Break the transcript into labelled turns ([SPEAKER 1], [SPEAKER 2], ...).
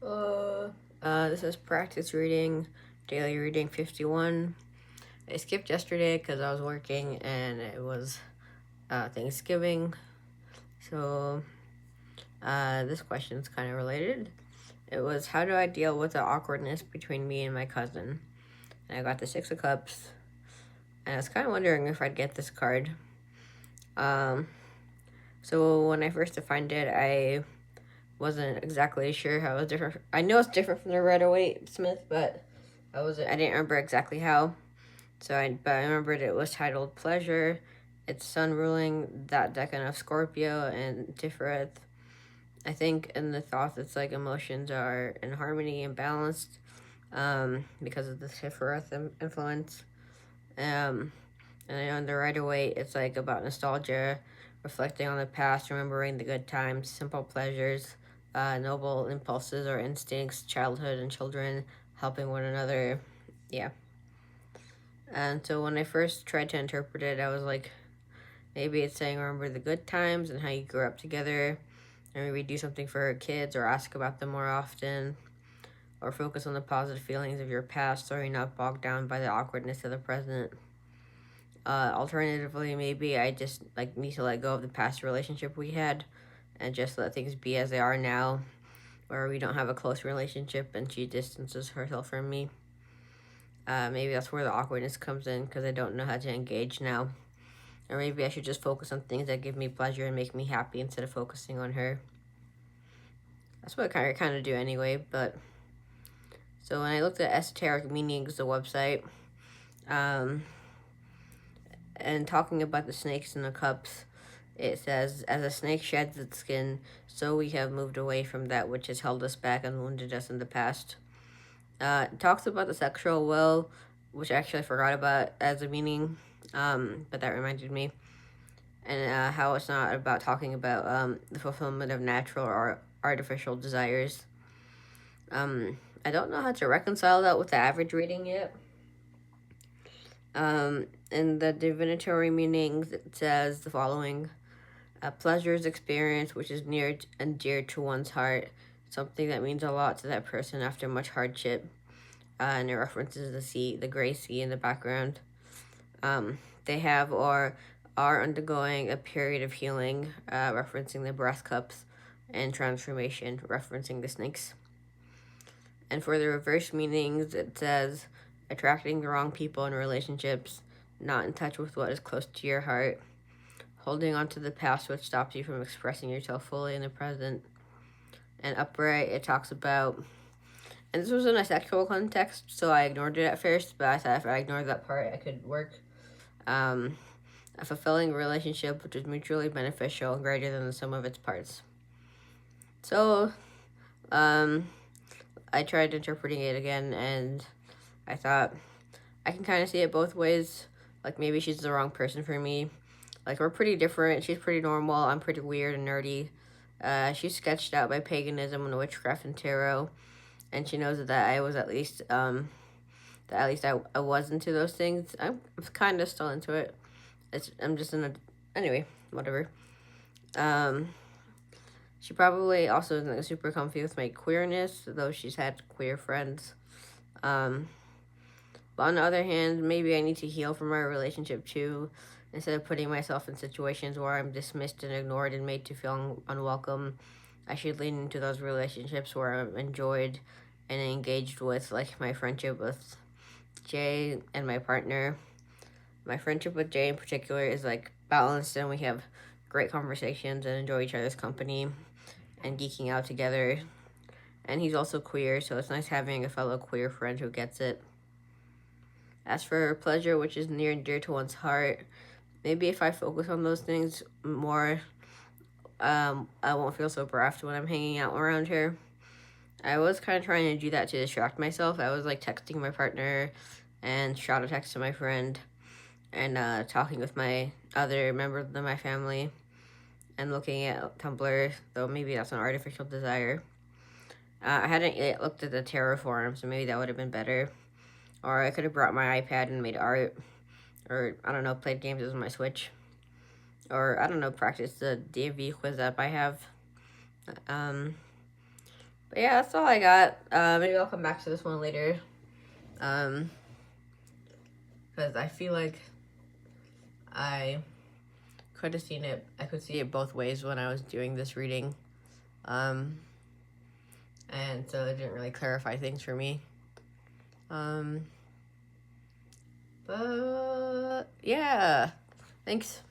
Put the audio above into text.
[SPEAKER 1] This is practice reading, daily reading 51. I skipped yesterday because I was working and it was Thanksgiving. So, this question is kind of related. It was, how do I deal with the awkwardness between me and my cousin? And I got the Six of Cups, and I was kind of wondering if I'd get this card. So when I first defined it, I wasn't exactly sure how it was different. I know it's different from the Rider-Waite Smith, but I didn't remember exactly how. But I remembered it was titled Pleasure. It's sun ruling that decan of Scorpio and Tiferet. I think in the thought it's like emotions are in harmony and balanced, because of the Tiferet influence. And then on the Rider-Waite, it's like about nostalgia, reflecting on the past, remembering the good times, simple pleasures, noble impulses or instincts, childhood and children, helping one another. Yeah. And so when I first tried to interpret it, I was like, maybe it's saying remember the good times and how you grew up together, and maybe do something for kids or ask about them more often, or focus on the positive feelings of your past so you're not bogged down by the awkwardness of the present. Alternatively, maybe I just like need to let go of the past relationship we had and just let things be as they are now, where we don't have a close relationship and she distances herself from me. Maybe that's where the awkwardness comes in because I don't know how to engage now. Or maybe I should just focus on things that give me pleasure and make me happy instead of focusing on her. That's what I kind of do anyway. But so when I looked at Esoteric Meanings, the website, and talking about the snakes and the cups, it says, as a snake sheds its skin, so we have moved away from that which has held us back and wounded us in the past. It talks about the sexual will, which actually I forgot about as a meaning, but that reminded me. And how it's not about talking about the fulfillment of natural or artificial desires. I don't know how to reconcile that with the average reading yet. In the divinatory meanings, it says the following. Pleasure is experience which is near and dear to one's heart, something that means a lot to that person after much hardship. And it references the gray sea in the background. They have or are undergoing a period of healing, referencing the breath cups, and transformation, referencing the snakes. And for the reverse meanings, it says attracting the wrong people in relationships, not in touch with what is close to your heart, holding on to the past which stops you from expressing yourself fully in the present. And upright, it talks about, and this was in a sexual context, so I ignored it at first, but I thought if I ignored that part, I could work. A fulfilling relationship which is mutually beneficial and greater than the sum of its parts. So, I tried interpreting it again, and I thought I can kind of see it both ways. Like, maybe she's the wrong person for me. Like, we're pretty different. She's pretty normal. I'm pretty weird and nerdy. She's sketched out by paganism and witchcraft and tarot, and she knows that I was at least I was into those things. I'm kind of still into it. I'm just anyway, whatever. She probably also isn't super comfy with my queerness, though she's had queer friends. But on the other hand, maybe I need to heal from our relationship too. Instead of putting myself in situations where I'm dismissed and ignored and made to feel unwelcome, I should lean into those relationships where I'm enjoyed and engaged with, like my friendship with Jay and my partner. My friendship with Jay in particular is like balanced, and we have great conversations and enjoy each other's company and geeking out together. And he's also queer, so it's nice having a fellow queer friend who gets it. As for pleasure, which is near and dear to one's heart, maybe if I focus on those things more, I won't feel so bereft when I'm hanging out around her. I was kind of trying to do that to distract myself. I was like texting my partner and shot a text to my friend and talking with my other members of my family and looking at Tumblr, though maybe that's an artificial desire. I hadn't yet looked at the tarot forum, so maybe that would have been better. Or I could have brought my iPad and made art. Or, I don't know, played games with my Switch. Or, I don't know, practiced the DMV quiz app I have. But But yeah, that's all I got. Maybe I'll come back to this one later. Because I feel like I could have seen it. I could see it both ways when I was doing this reading. And so it didn't really clarify things for me. But yeah, thanks.